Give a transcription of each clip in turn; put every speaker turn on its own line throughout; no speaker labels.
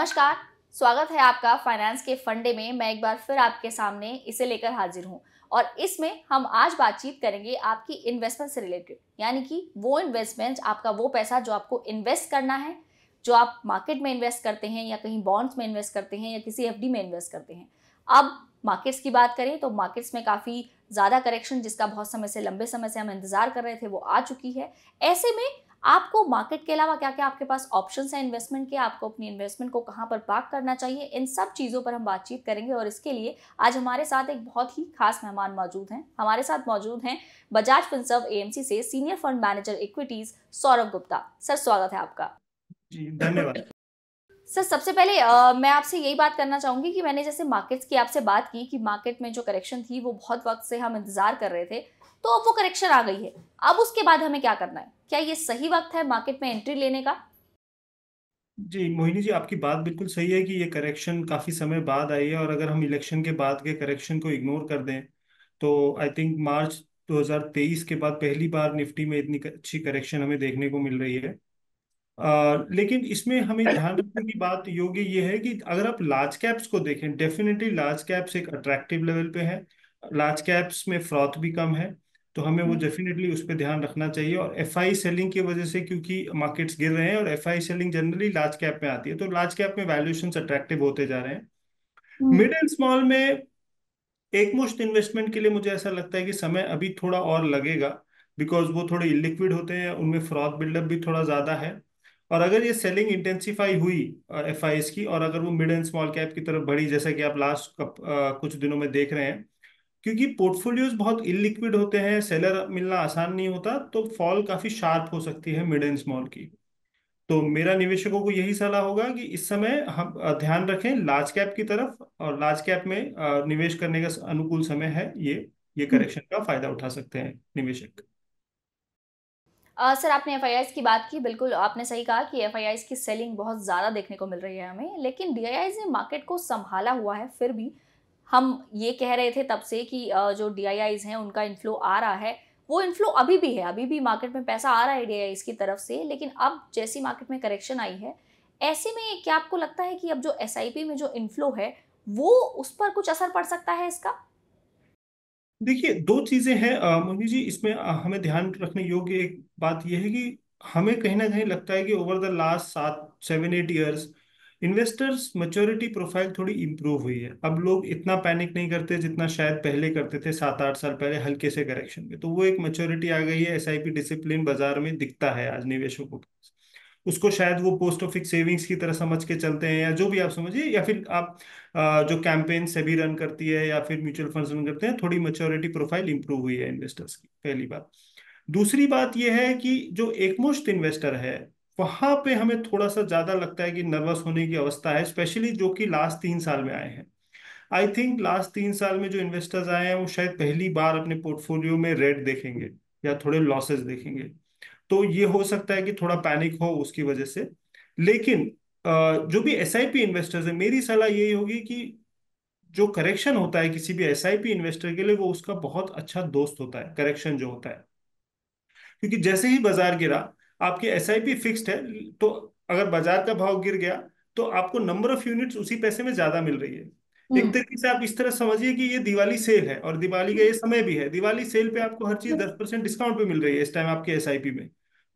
नमस्कार। स्वागत है आपका फाइनेंस के फंडे में। मैं एक बार फिर आपके सामने इसे लेकर हाजिर हूं और इसमें हम आज बातचीत करेंगे आपकी इन्वेस्टमेंट से रिलेटेड, यानी कि वो इन्वेस्टमेंट, आपका वो पैसा जो आपको इन्वेस्ट करना है, जो आप मार्केट में इन्वेस्ट करते हैं या कहीं बॉन्ड्स में इन्वेस्ट करते हैं या किसी एफडी में इन्वेस्ट करते हैं। अब मार्केट्स की बात करें तो मार्केट्स में काफ़ी ज़्यादा करेक्शन, जिसका बहुत समय से, लंबे समय से हम इंतजार कर रहे थे, वो आ चुकी है। ऐसे में आपको मार्केट के अलावा क्या-क्या आपके पास ऑप्शंस हैं इन्वेस्टमेंट के, आपको अपनी इन्वेस्टमेंट को कहाँ पर पार्क करना चाहिए, इन सब चीज़ों पर हम बातचीत करेंगे। और इसके लिए आज हमारे साथ एक बहुत ही खास मेहमान मौजूद हैं। हमारे साथ मौजूद हैं बजाज फिनसर्व एएमसी से senior fund manager equities Saurabh Gupta. Sir, स्वागत है आपका।
जी धन्यवाद।
सर, सबसे पहले मैं आपसे यही बात करना चाहूंगी कि मैंने जैसे मार्केट्स की आपसे बात की कि मार्केट में जो करेक्शन थी वो बहुत वक्त से हम इंतजार कर रहे थे, तो अब वो करेक्शन आ गई है। अब उसके बाद हमें क्या करना है? क्या ये सही वक्त है मार्केट में एंट्री लेने का?
जी मोहिनी जी, आपकी बात बिल्कुल सही है कि ये करेक्शन काफ़ी समय बाद आई है, और अगर हम इलेक्शन के बाद के करेक्शन को इग्नोर कर दें तो आई थिंक मार्च 2023 के बाद पहली बार निफ्टी में इतनी अच्छी करेक्शन हमें देखने को मिल रही है। लेकिन इसमें हमें ध्यान रखने की बात योग्य ये है कि अगर आप लार्ज कैप्स को देखें, डेफिनेटली लार्ज कैप्स एक अट्रैक्टिव लेवल पे है। लार्ज कैप्स में फ्रॉथ भी कम है, तो हमें वो डेफिनेटली उस पर ध्यान रखना चाहिए। और एफआई सेलिंग की वजह से, क्योंकि मार्केट्स गिर रहे हैं और FI selling generally large cap में आती है, तो लार्ज कैप में वैल्यूएशंस अट्रैक्टिव होते जा रहे हैं। मिड एंड स्मॉल में एक मुश्त इन्वेस्टमेंट के लिए मुझे ऐसा लगता है कि समय अभी थोड़ा और लगेगा, बिकॉज वो थोड़े इलिक्विड होते हैं, उनमें फ्रॉथ बिल्डअप भी थोड़ा ज़्यादा है। और अगर ये सेलिंग इंटेंसिफाई हुई एफआईएस की, और अगर वो मिड एंड स्मॉल कैप की तरफ बढ़ी, जैसा कि आप लास्ट कुछ दिनों में देख रहे हैं, क्योंकि पोर्टफोलियोज बहुत इलिक्विड होते हैं, सेलर मिलना आसान नहीं होता, तो फॉल काफ़ी शार्प हो सकती है मिड एंड स्मॉल की। तो मेरा निवेशकों को यही सलाह होगा कि इस समय हम ध्यान रखें लार्ज कैप की तरफ, और लार्ज कैप में निवेश करने का अनुकूल समय है ये करेक्शन का फायदा उठा सकते हैं निवेशक।
सर, आपने एफआईआईज की बात की। बिल्कुल आपने सही कहा कि एफआईआईज की सेलिंग बहुत ज़्यादा देखने को मिल रही है हमें, लेकिन डीआईआईज ने मार्केट को संभाला हुआ है। फिर भी हम ये कह रहे थे तब से कि जो डीआईआईज हैं उनका इन्फ्लो आ रहा है, वो इन्फ्लो अभी भी है, अभी भी मार्केट में पैसा आ रहा है डीआईआईज की तरफ से। लेकिन अब जैसी मार्केट में करेक्शन आई है, ऐसे में क्या आपको लगता है कि अब जो एसआईपी में जो इन्फ्लो है, वो उस पर कुछ असर पड़ सकता है इसका?
देखिए, दो चीजें हैं मोहिनी जी इसमें। हमें ध्यान रखने योग्य एक बात यह है कि हमें कहीं ना कहीं लगता है कि over the last 7 7 8 years investors maturity profile थोड़ी इंप्रूव हुई है। अब लोग इतना पैनिक नहीं करते जितना शायद पहले करते थे, 7 8 साल पहले हल्के से करेक्शन में। तो वो एक मैच्योरिटी आ गई है, एसआईपी डिसिप्लिन बाजार में दिखता है आज निवेशकों को। उसको शायद वो पोस्ट ऑफिस सेविंग्स की तरह समझ के चलते हैं, या जो भी आप समझिए, या फिर आप जो कैंपेन सेबी रन करती है या फिर म्यूचुअल फंड्स रन करते हैं, थोड़ी मैच्योरिटी प्रोफाइल इंप्रूव हुई है इन्वेस्टर्स की, पहली बात। दूसरी बात यह है कि जो एकमुश्त इन्वेस्टर है, वहां पे हमें थोड़ा सा ज्यादा लगता है कि नर्वस होने की अवस्था है, स्पेशली जो कि लास्ट 3 साल में आए हैं। आई थिंक लास्ट 3 साल में जो इन्वेस्टर्स आए हैं वो शायद पहली बार अपने पोर्टफोलियो में रेड देखेंगे या थोड़े लॉसेस देखेंगे। तो ये हो सकता है कि थोड़ा पैनिक हो उसकी वजह से। लेकिन जो भी एसआईपी इन्वेस्टर्स है, मेरी सलाह यही होगी कि जो करेक्शन होता है किसी भी एसआईपी इन्वेस्टर के लिए, वो उसका बहुत अच्छा दोस्त होता है, करेक्शन जो होता है। क्योंकि जैसे ही बाजार गिरा, आपकी एसआईपी फिक्स्ड है, तो अगर बाजार का भाव गिर गया तो आपको नंबर ऑफ यूनिट्स उसी पैसे में ज्यादा मिल रही है। एक तरीके से आप इस तरह समझिए कि ये दिवाली सेल है, और दिवाली का ये समय भी है। दिवाली सेल पे आपको हर चीज 10% डिस्काउंट पे मिल रही है इस टाइम आपके एसआईपी में।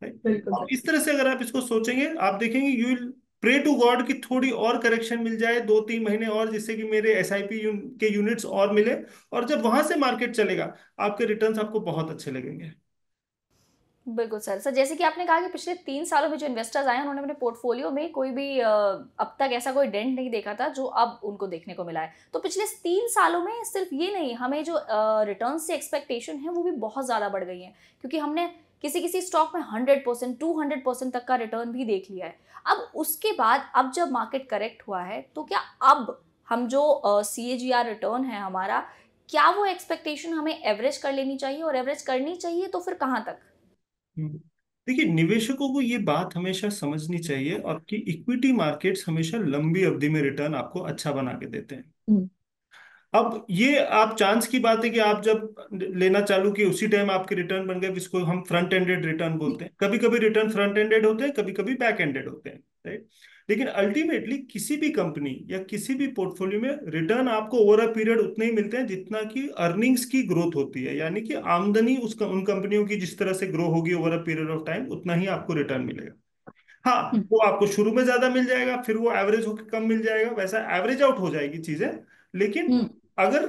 right?
बिल्कुल
और
सर।
इस तरह से अगर आप इसको सोचेंगे, आप देखेंगे you will pray to God कि थोड़ी और करेक्शन मिल जाए 2 3 महीने और, जिससे कि मेरे एसआईपी के यूनिट्स और मिले। और जब वहां से मार्केट चलेगा, आपके रिटर्न्स आपको बहुत अच्छे लगेंगे।
बिल्कुल सर। सर, जैसे कि आपने कहा कि पिछले 3 सालों में जो इन्वेस्टर्स आए हैं, उन्होंने अपने पोर्टफोलियो में कोई भी अब तक ऐसा कोई डेंट नहीं देखा था, जो अब उनको देखने को मिला है। तो पिछले 3 सालों में सिर्फ ये नहीं, हमें जो रिटर्न से एक्सपेक्टेशन है, वो भी बहुत ज़्यादा बढ़ गई है। क्योंकि हमने किसी-किसी स्टॉक में 100%, 200% तक का रिटर्न भी देख लिया है। अब उसके बाद अब जब मार्केट करेक्ट हुआ है, तो क्या अब हम जो सीएजीआर रिटर्न है हमारा, क्या वो एक्सपेक्टेशन हमें एवरेज कर लेनी चाहिए? और एवरेज करनी चाहिए तो फिर कहाँ तक?
हम्म। देखिए, निवेशकों को ये बात हमेशा समझनी चाहिए, और कि इक्विटी मार्केट्स हमेशा लंबी अवधि में रिटर्न आपको अच्छा बना के देते हैं। अब ये आप चांस की बात है कि आप जब लेना चालू किए उसी टाइम आपके रिटर्न बन गए, जिसको हम फ्रंट एंडेड रिटर्न बोलते हैं। कभी कभी रिटर्न फ्रंट एंडेड होते हैं, कभी कभी बैक एंडेड होते हैं। राइट। लेकिन अल्टीमेटली किसी भी कंपनी या किसी भी पोर्टफोलियो में रिटर्न आपको ओवर अ पीरियड उतने ही मिलते हैं जितना कि अर्निंग्स की ग्रोथ होती है, यानी कि आमदनी उन कंपनियों की जिस तरह से ग्रो होगी over a period of time, उतना ही आपको रिटर्न मिलेगा। हाँ,
हम्म।
वो आपको शुरू में ज्यादा मिल जाएगा, फिर वो एवरेज होकर कम मिल जाएगा, वैसा एवरेज आउट हो जाएगी चीजें। लेकिन
हम्म।
अगर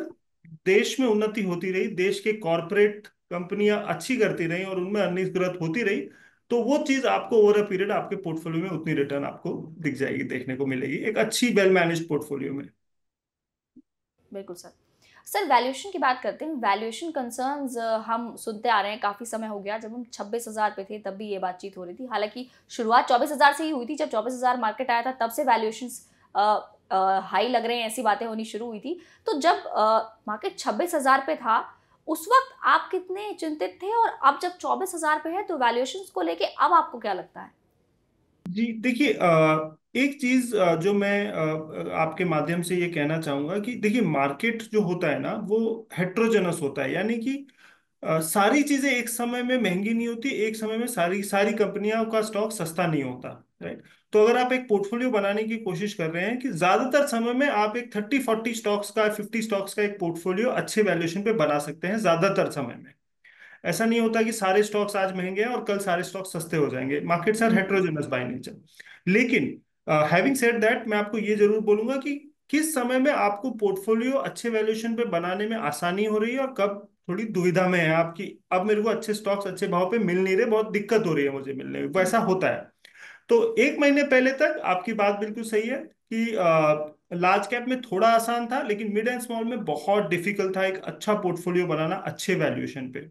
देश में उन्नति होती रही, देश के कॉरपोरेट कंपनियां अच्छी करती रही और उनमें अर्निंग ग्रोथ होती रही, तो वो चीज आपको ओवर अ पीरियड आपके पोर्टफोलियो में उतनी रिटर्न आपको दिख जाएगी, देखने को मिलेगी एक अच्छी वेल मैनेज पोर्टफोलियो में।
बिल्कुल सर। सर वैल्यूएशन की बात करते हैं। वैल्यूएशन कंसर्न्स हम सुनते आ रहे हैं काफ़ी समय हो गया। जब हम 26,000 पे थे तब भी ये बातचीत हो रही थी। हालांकि शुरुआत 24,000 से ही हुई थी। जब 24,000 मार्केट आया था तब से वैल्यूएशंस हाई लग रहे हैं, ऐसी बातें होनी शुरू हुई थी। तो जब मार्केट 26,000 पे था उस वक्त आप कितने चिंतित थे, और अब जब 24,000 पे है तो वैल्यूएशंस को लेके अब आपको क्या लगता है?
जी देखिए, एक चीज जो मैं आपके माध्यम से ये कहना चाहूंगा कि देखिए, मार्केट जो होता है ना वो हेट्रोजेनस होता है, यानी कि सारी चीजें एक समय में महंगी नहीं होती, एक समय में सारी सारी कंपनियों का स्टॉक सस्ता नहीं होता। राइट। तो अगर आप एक पोर्टफोलियो बनाने की कोशिश कर रहे हैं कि ज्यादातर समय में आप एक 30-40 स्टॉक्स का, 50 स्टॉक्स का एक पोर्टफोलियो अच्छे वैल्यूएशन पे बना सकते हैं ज्यादातर समय में। ऐसा नहीं होता कि सारे स्टॉक्स आज महंगे हैं और कल सारे स्टॉक्स सस्ते हो जाएंगे, markets are
hmm.
Heterogeneous by nature. लेकिन हैविंग सेड दैट, मैं आपको ये जरूर बोलूंगा कि किस समय में आपको पोर्टफोलियो अच्छे वैल्यूएशन पे बनाने में आसानी हो रही है और कब थोड़ी दुविधा में है आपकी, अब मेरे को अच्छे स्टॉक्स अच्छे भाव पे मिल नहीं रहे, बहुत दिक्कत हो रही है मुझे मिलने में, वैसा होता है। तो एक महीने पहले तक आपकी बात बिल्कुल सही है कि लार्ज कैप में थोड़ा आसान था, लेकिन मिड एंड स्मॉल में बहुत डिफिकल्ट था एक अच्छा पोर्टफोलियो बनाना अच्छे वैल्यूएशन पे।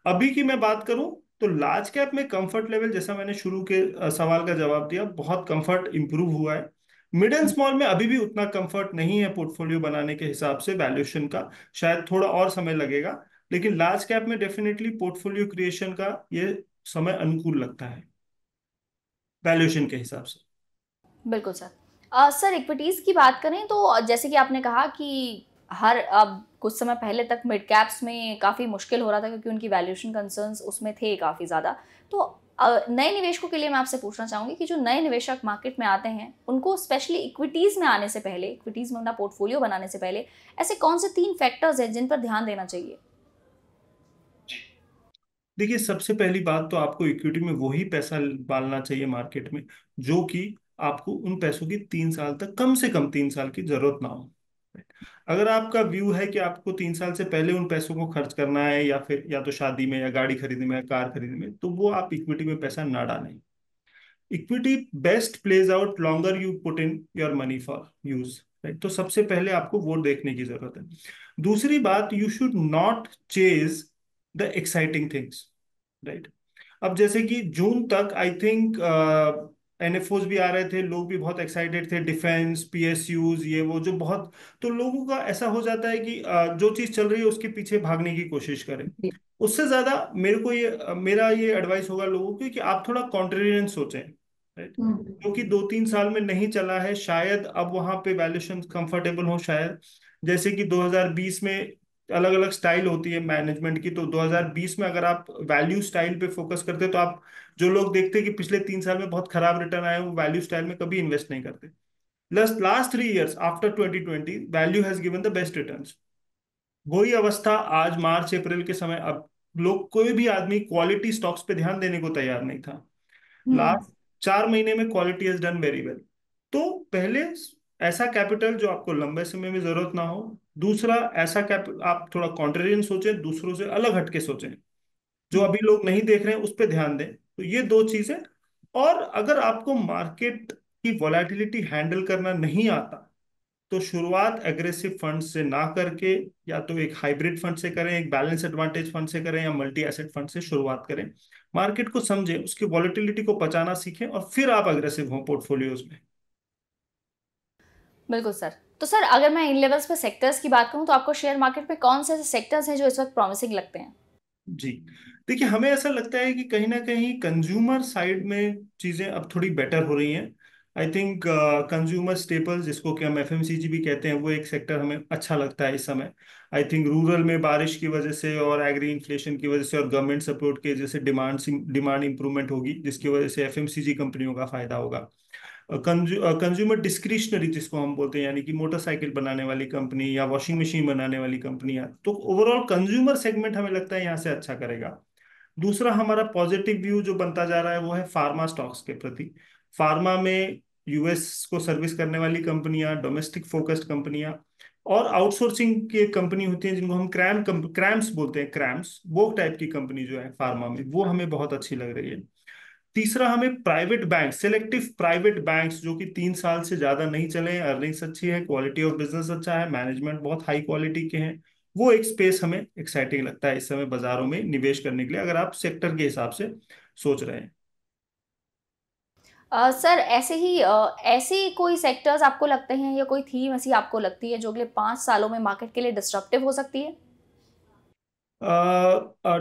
अभी की मैं बात करूं तो लार्ज कैप में कंफर्ट लेवल, जैसा मैंने शुरू के सवाल का जवाब दिया, बहुत कंफर्ट इंप्रूव हुआ है। मिड एंड स्मॉल में अभी भी उतना कंफर्ट नहीं है पोर्टफोलियो बनाने के हिसाब से वैल्यूएशन का, शायद थोड़ा और समय लगेगा। लेकिन लार्ज कैप में डेफिनेटली पोर्टफोलियो क्रिएशन का ये समय अनुकूल लगता है वैल्यूएशन के हिसाब से।
बिल्कुल सर। सर इक्विटीज़ की बात करें तो जैसे कि आपने कहा कि हर अब कुछ समय पहले तक मिड कैप्स में काफ़ी मुश्किल हो रहा था क्योंकि उनकी वैल्यूएशन कंसर्न्स उसमें थे काफ़ी ज़्यादा। तो नए निवेशकों के लिए मैं आपसे पूछना चाहूँगी कि जो नए निवेशक मार्केट में आते हैं उनको स्पेशली इक्विटीज़ में आने से पहले, इक्विटीज़ में अपना पोर्टफोलियो बनाने से पहले ऐसे कौन से 3 फैक्टर्स हैं जिन पर ध्यान देना चाहिए?
देखिए, सबसे पहली बात तो आपको इक्विटी में वही पैसा डालना चाहिए मार्केट में जो कि आपको उन पैसों की 3 साल तक, कम से कम 3 साल की जरूरत ना हो। अगर आपका व्यू है कि आपको 3 साल से पहले उन पैसों को खर्च करना है, या फिर या तो शादी में या गाड़ी खरीदने में या कार खरीदने में, तो वो आप इक्विटी में पैसा ना डालें। Equity best plays out longer you put in your money for use. Right. तो सबसे पहले आपको वो देखने की जरूरत है। दूसरी बात, you should not chase the exciting things. Right. अब जैसे कि जून तक आई थिंक एनएफओज भी आ रहे थे, लोग भी बहुत एक्साइटेड थे, डिफेंस, पीएसयूज, ये वो जो बहुत, तो लोगों का ऐसा हो जाता है कि जो चीज चल रही है उसके पीछे भागने की कोशिश करें।
जी।
उससे ज्यादा मेरे को ये मेरा ये एडवाइस होगा लोगों को कि आप थोड़ा कॉन्ट्रेरियन सोचें। राइट।
हम्म।
क्योंकि 2-3 साल में नहीं चला है, शायद अब वहां पे वैल्यूएशन कंफर्टेबल हो शायद। जैसे कि 2020 में अलग अलग स्टाइल होती है मैनेजमेंट की, तो 2020 में अगर आप वैल्यू स्टाइल पे फोकस करते तो आप, जो लोग देखते हैं कि पिछले 3 साल में बहुत खराब रिटर्न आए, वो वैल्यू स्टाइल में कभी इन्वेस्ट नहीं करते। Last 3 years after 2020 value has given the best returns. वही अवस्था आज मार्च अप्रैल के समय, अब लोग, कोई भी आदमी क्वालिटी स्टॉक्स पे ध्यान देने को तैयार नहीं था।
हम्म।
लास्ट 4 महीने में quality has done very well. तो पहले ऐसा कैपिटल जो आपको लंबे समय में जरूरत ना हो। दूसरा, ऐसा कैप आप थोड़ा कॉन्ट्रेरियन सोचें, दूसरों से अलग हटके सोचें, जो
हम्म।
अभी लोग नहीं देख रहे हैं उस पर ध्यान दें। तो ये दो चीजें। और अगर आपको मार्केट की वॉलेटिलिटी हैंडल करना नहीं आता, तो शुरुआत एग्रेसिव फंड से ना करके, या तो एक हाइब्रिड फंड से करें, एक बैलेंस एडवांटेज फंड से करें, या मल्टी एसेट फंड से शुरुआत करें। मार्केट को समझें, उसकी वॉलेटिलिटी को पचाना सीखें, और फिर आप अग्रेसिव हों पोर्टफोलियोज में।
बिल्कुल सर। तो सर अगर मैं इन लेवल्स पे सेक्टर्स की बात करूं तो आपको शेयर मार्केट में कौन से ऐसे सेक्टर्स हैं जो इस वक्त प्रॉमिसिंग लगते हैं?
जी देखिए, हमें ऐसा लगता है कि कहीं ना कहीं कंज्यूमर साइड में चीजें अब थोड़ी बेटर हो रही हैं। आई थिंक कंज्यूमर स्टेपल्स, जिसको कि हम एफएमसीजी भी कहते हैं, वो एक सेक्टर हमें अच्छा लगता है इस समय। आई थिंक रूरल में बारिश की वजह से और एग्री इन्फ्लेशन की वजह से और गवर्नमेंट सपोर्ट के जैसे डिमांड डिमांड इंप्रूवमेंट होगी, जिसकी वजह से एफएमसीजी कंपनियों का फायदा होगा। कंज्यूमर डिस्क्रिशनरी जिसको हम बोलते हैं, यानी कि मोटरसाइकिल बनाने वाली कंपनी या वॉशिंग मशीन बनाने वाली कंपनियां, तो ओवरऑल कंज्यूमर सेगमेंट हमें लगता है यहाँ से अच्छा करेगा। दूसरा हमारा पॉजिटिव व्यू जो बनता जा रहा है वो है फार्मा स्टॉक्स के प्रति। फार्मा में यूएस को सर्विस करने वाली कंपनियां, डोमेस्टिक फोकस्ड कंपनियां और आउटसोर्सिंग की कंपनी होती हैं जिनको हम क्रैम्स बोलते हैं, क्रैम्स, वो टाइप की कंपनी जो है फार्मा में, वो हमें बहुत अच्छी लग रही है। तीसरा हमें private bank, selective private banks जो कि 3 साल से ज्यादा नहीं चले, अर्निंग्स अच्छी है, क्वालिटी ऑफ बिजनेस अच्छा है, मैनेजमेंट बहुत हाई क्वालिटी के हैं, वो एक स्पेस हमें एक्साइटिंग लगता है इस समय बाजारों में निवेश करने के लिए, अगर आप सेक्टर के हिसाब से सोच रहे हैं।
सर ऐसे ही ऐसे कोई सेक्टर्स आपको लगते हैं या कोई थीम ऐसी आपको लगती है जो अगले 5 सालों में मार्केट के लिए डिस्ट्रप्टिव हो सकती है?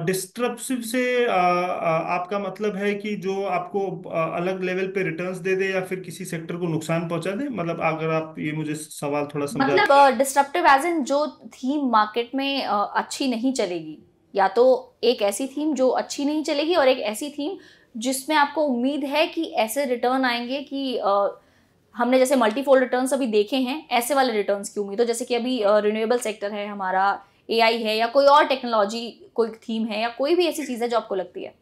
डिस्ट्रप्टिव से आपका मतलब है कि जो आपको अलग लेवल पे रिटर्न्स दे दे या फिर किसी सेक्टर को नुकसान पहुंचा दे, मतलब अगर आप ये मुझे सवाल थोड़ा समझा।
मतलब डिस्ट्रप्टिव एज इन जो थीम मार्केट में अच्छी नहीं चलेगी, या तो एक ऐसी थीम जो अच्छी नहीं चलेगी और एक ऐसी थीम जिसमें आपको उम्मीद है कि ऐसे रिटर्न आएंगे कि हमने जैसे मल्टीफोल्ड रिटर्न्स अभी देखे हैं, ऐसे वाले रिटर्न्स की उम्मीद हो, जैसे कि अभी रिन्यूएबल सेक्टर है हमारा, एआई है, या कोई और टेक्नोलॉजी कोई थीम है, या कोई भी ऐसी चीज है जो आपको लगती है?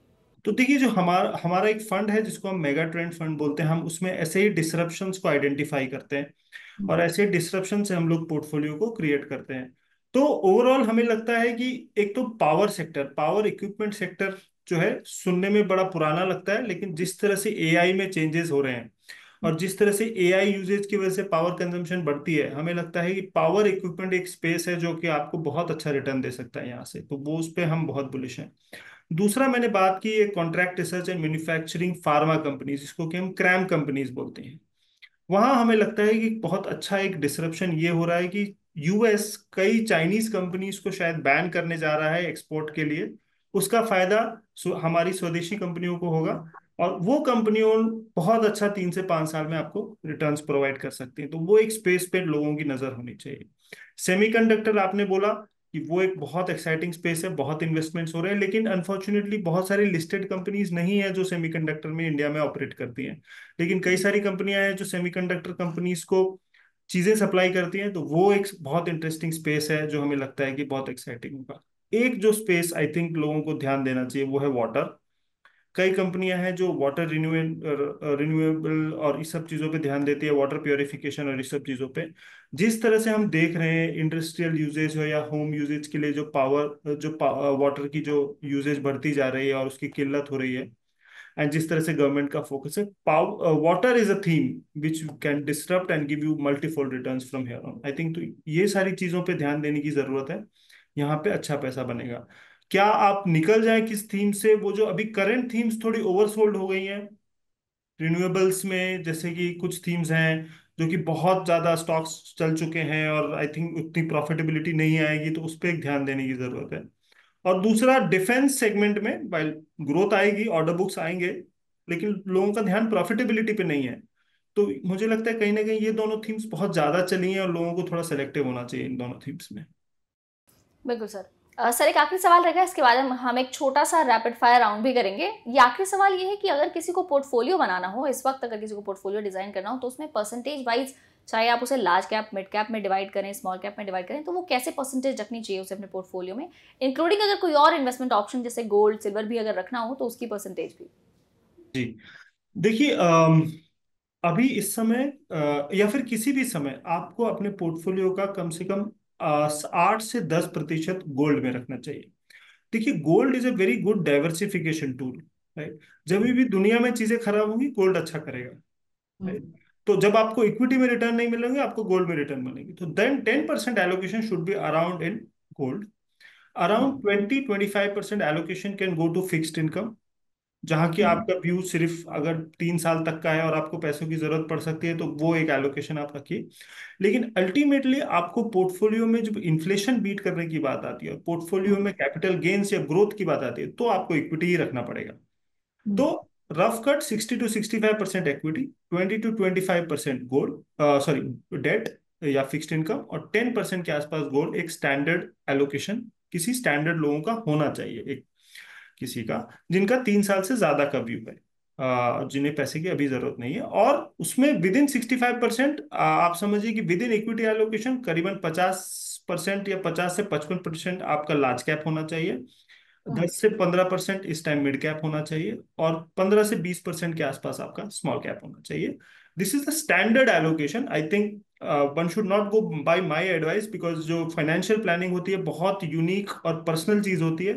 तो देखिए, जो हमारा हमारा एक फंड है जिसको हम मेगा ट्रेंड फंड बोलते हैं, हम उसमें ऐसे ही डिसरप्शंस को आइडेंटिफाई करते हैं और ऐसे डिसरप्शन से हम लोग पोर्टफोलियो को क्रिएट करते हैं। तो ओवरऑल हमें लगता है कि एक तो power sector, power equipment sector जो है, सुनने में बड़ा पुराना लगता है, लेकिन जिस तरह से एआई में चेंजेस हो रहे हैं और जिस तरह से एआई यूजेज की वजह से पावर कंजम्पशन बढ़ती है, हमें लगता है कि पावर इक्विपमेंट एक स्पेस है जो कि आपको बहुत अच्छा रिटर्न दे सकता है यहाँ से, तो वो उस पर हम बहुत बुलिश हैं। दूसरा मैंने बात की है contract research and manufacturing pharma companies, जिसको कि हम क्रैम कंपनीज बोलते हैं। वहां हमें लगता है कि बहुत अच्छा एक डिसरप्शन ये हो रहा है कि यूएस कई चाइनीज कंपनीज को शायद बैन करने जा रहा है एक्सपोर्ट के लिए। उसका फायदा हमारी स्वदेशी कंपनियों को होगा और वो कंपनियों बहुत अच्छा 3 से 5 साल में आपको रिटर्न्स प्रोवाइड कर सकती हैं, तो वो एक स्पेस पे लोगों की नजर होनी चाहिए। सेमीकंडक्टर आपने बोला कि वो एक बहुत एक्साइटिंग स्पेस है, बहुत इन्वेस्टमेंट्स हो रहे हैं, लेकिन अनफॉर्चुनेटली बहुत सारी लिस्टेड कंपनीज नहीं है जो सेमीकंडक्टर में इंडिया में ऑपरेट करती हैं। लेकिन कई सारी कंपनियां हैं जो सेमीकंडक्टर कंपनीज को चीजें सप्लाई करती हैं, तो वो एक बहुत इंटरेस्टिंग स्पेस है जो हमें लगता है कि बहुत एक्साइटिंग होगा। एक जो स्पेस आई थिंक लोगों को ध्यान देना चाहिए वो है वाटर। कई कंपनियां हैं जो वाटर रिन्यूएबल और इस सब चीज़ों पे ध्यान देती है, वाटर प्योरिफिकेशन और इस सब चीज़ों पे। जिस तरह से हम देख रहे हैं इंडस्ट्रियल यूजेज हो या होम यूजेज के लिए जो वाटर की जो यूजेज बढ़ती जा रही है और उसकी किल्लत हो रही है, एंड जिस तरह से गवर्नमेंट का फोकस है, water is a theme which can disturb and give you multifold returns from here on I think. तो ये सारी चीज़ों पे ध्यान देने की ज़रूरत है, यहाँ पे अच्छा पैसा बनेगा। क्या आप निकल जाए किस थीम से, वो जो अभी करंट थीम्स थोड़ी ओवरसोल्ड हो गई हैं रिन्यूएबल्स में, जैसे कि कुछ थीम्स हैं जो कि बहुत ज्यादा स्टॉक्स चल चुके हैं और आई थिंक उतनी प्रॉफिटेबिलिटी नहीं आएगी, तो उस पर एक ध्यान देने की जरूरत है। और दूसरा डिफेंस सेगमेंट में वाइल ग्रोथ आएगी, ऑर्डर बुक्स आएंगे, लेकिन लोगों का ध्यान प्रॉफिटेबिलिटी पे नहीं है। तो मुझे लगता है कहीं ना कहीं ये दोनों थीम्स बहुत ज्यादा चली हैं और लोगों को थोड़ा सेलेक्टिव होना चाहिए इन दोनों थीम्स में।
बिल्कुल सर। सर एक आखिरी सवाल रहेगा, इसके बाद हम एक छोटा सा रैपिड फायर राउंड भी करेंगे। ये आखिरी सवाल ये है कि अगर किसी को पोर्टफोलियो बनाना हो इस वक्त, अगर किसी को पोर्टफोलियो डिजाइन करना हो, तो उसमें परसेंटेज वाइज, चाहे आप उसे लार्ज कैप, मिड कैप में डिवाइड करें, स्मॉल कैप में डिवाइड करें, तो वो कैसे परसेंटेज रखनी चाहिए उसे अपने पोर्टफोलियो में, इंक्लूडिंग अगर कोई और इन्वेस्टमेंट ऑप्शन जैसे गोल्ड सिल्वर भी अगर रखना हो तो उसकी परसेंटेज भी?
जी, देखिए, अभी इस समय या फिर किसी भी समय आपको अपने पोर्टफोलियो का कम से कम 8 से 10% गोल्ड में रखना चाहिए। देखिए, gold is a very good diversification tool, right. जब भी दुनिया में चीजें खराब होंगी गोल्ड अच्छा करेगा, राइट। तो जब आपको इक्विटी में रिटर्न नहीं मिलेंगे, आपको गोल्ड में रिटर्न मिलेंगे, तो then 10% allocation should be around in gold. Around 20-25% allocation can go to fixed income, जहां की आपका व्यू सिर्फ अगर 3 साल तक का है और आपको पैसों की जरूरत पड़ सकती है, तो वो एक एलोकेशन आप रखिए। लेकिन अल्टीमेटली आपको पोर्टफोलियो में जब इन्फ्लेशन बीट करने की बात आती है और पोर्टफोलियो में कैपिटल गेन्स या ग्रोथ की बात आती है, तो आपको इक्विटी ही रखना पड़ेगा। तो rough cut 60-65% equity, 20-25% gold, sorry debt या फिक्स्ड इनकम, और 10% के आसपास गोल्ड, एक स्टैंडर्ड एलोकेशन किसी स्टैंडर्ड लोगों का होना चाहिए, एक किसी का जिनका 3 साल से ज्यादा का व्यू है। जिन्हें पैसे की अभी जरूरत नहीं है। और उसमें विद इन 65%, आप समझिए कि विद इन इक्विटी एलोकेशन करीबन 50% या 50 से 55% आपका लार्ज कैप होना चाहिए,
हम्म।
10 से 15% इस टाइम मिड कैप होना चाहिए, और 15 से 20% के आसपास आपका स्मॉल कैप होना चाहिए। This is the standard allocation. I think one should not go by my advice, because जो फाइनेंशियल प्लानिंग होती है बहुत यूनिक और पर्सनल चीज होती है।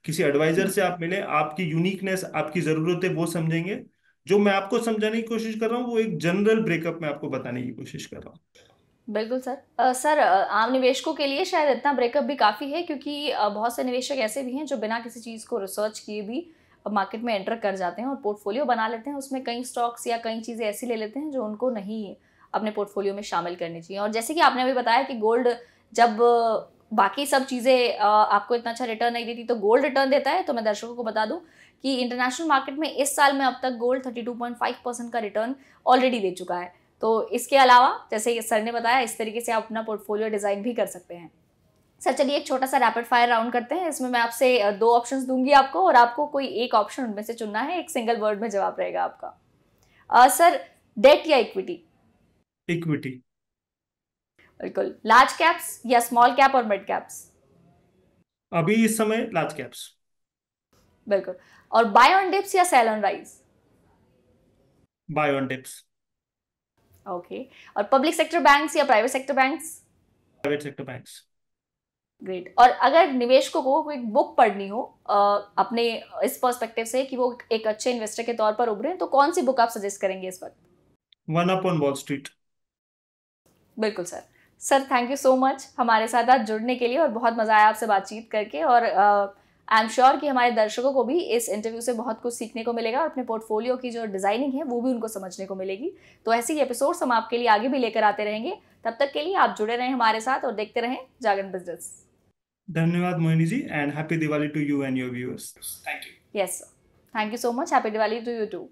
किसी एडवाइजर से आप मिले, आपकी यूनिकनेस, आपकी जरूरतें वो समझेंगे। जो मैं आपको समझाने की कोशिश कर रहा हूँ वो एक जनरल ब्रेकअप में आपको बताने की कोशिश कर रहा हूँ।
बिल्कुल सर। सर, आम निवेशकों के लिए शायद इतना ब्रेकअप भी काफ़ी है, क्योंकि बहुत से निवेशक ऐसे भी हैं जो बिना किसी चीज़ को रिसर्च किए भी मार्केट में एंटर कर जाते हैं और पोर्टफोलियो बना लेते हैं। उसमें कई स्टॉक्स या कई चीज़ें ऐसी ले लेते हैं जो उनको नहीं अपने पोर्टफोलियो में शामिल करनी चाहिए। और जैसे कि आपने अभी बताया कि गोल्ड, जब बाकी सब चीज़ें आपको इतना अच्छा रिटर्न नहीं देती तो गोल्ड रिटर्न देता है, तो मैं दर्शकों को बता दूं कि इंटरनेशनल मार्केट में इस साल में अब तक गोल्ड 32.5% का रिटर्न ऑलरेडी दे चुका है। तो इसके अलावा, जैसे सर ने बताया, इस तरीके से आप अपना पोर्टफोलियो डिजाइन भी कर सकते हैं। सर चलिए एक छोटा सा रैपिड फायर राउंड करते हैं। इसमें मैं आपसे दो ऑप्शंस दूंगी आपको, और आपको कोई एक ऑप्शन उनमें से चुनना है। एक सिंगल वर्ड में जवाब रहेगा आपका। सर, डेट या इक्विटी?
इक्विटी।
बिल्कुल। लार्ज कैप्स या स्मॉल कैप और मिड कैप्स?
अभी इस समय लार्ज कैप्स।
बिल्कुल। और बाय ऑन डिप्स या sell on rise?
Buy on dips.
Okay. और पब्लिक सेक्टर बैंक्स या private sector banks?
Private sector banks.
Great. और अगर निवेशकों को कोई बुक पढ़नी हो अपने इस पर्सपेक्टिव से कि वो एक अच्छे इन्वेस्टर के तौर पर उभरे, तो कौन सी बुक आप सजेस्ट करेंगे इस वक्त?
One up on Wall Street.
बिल्कुल sir. Sir thank you so much हमारे साथ आज जुड़ने के लिए, और बहुत मज़ा आया आपसे बातचीत करके। और आई एम श्योर कि हमारे दर्शकों को भी इस इंटरव्यू से बहुत कुछ सीखने को मिलेगा, और अपने पोर्टफोलियो की जो डिज़ाइनिंग है वो भी उनको समझने को मिलेगी। तो ऐसे ही एपिसोड्स हम आपके लिए आगे भी लेकर आते रहेंगे। तब तक के लिए आप जुड़े रहें हमारे साथ और देखते रहें जागरण बिजनेस।
धन्यवाद Mohini ji, and happy Diwali to you and your viewers. Thank you.
Yes sir, thank you so much. Happy Diwali to you to.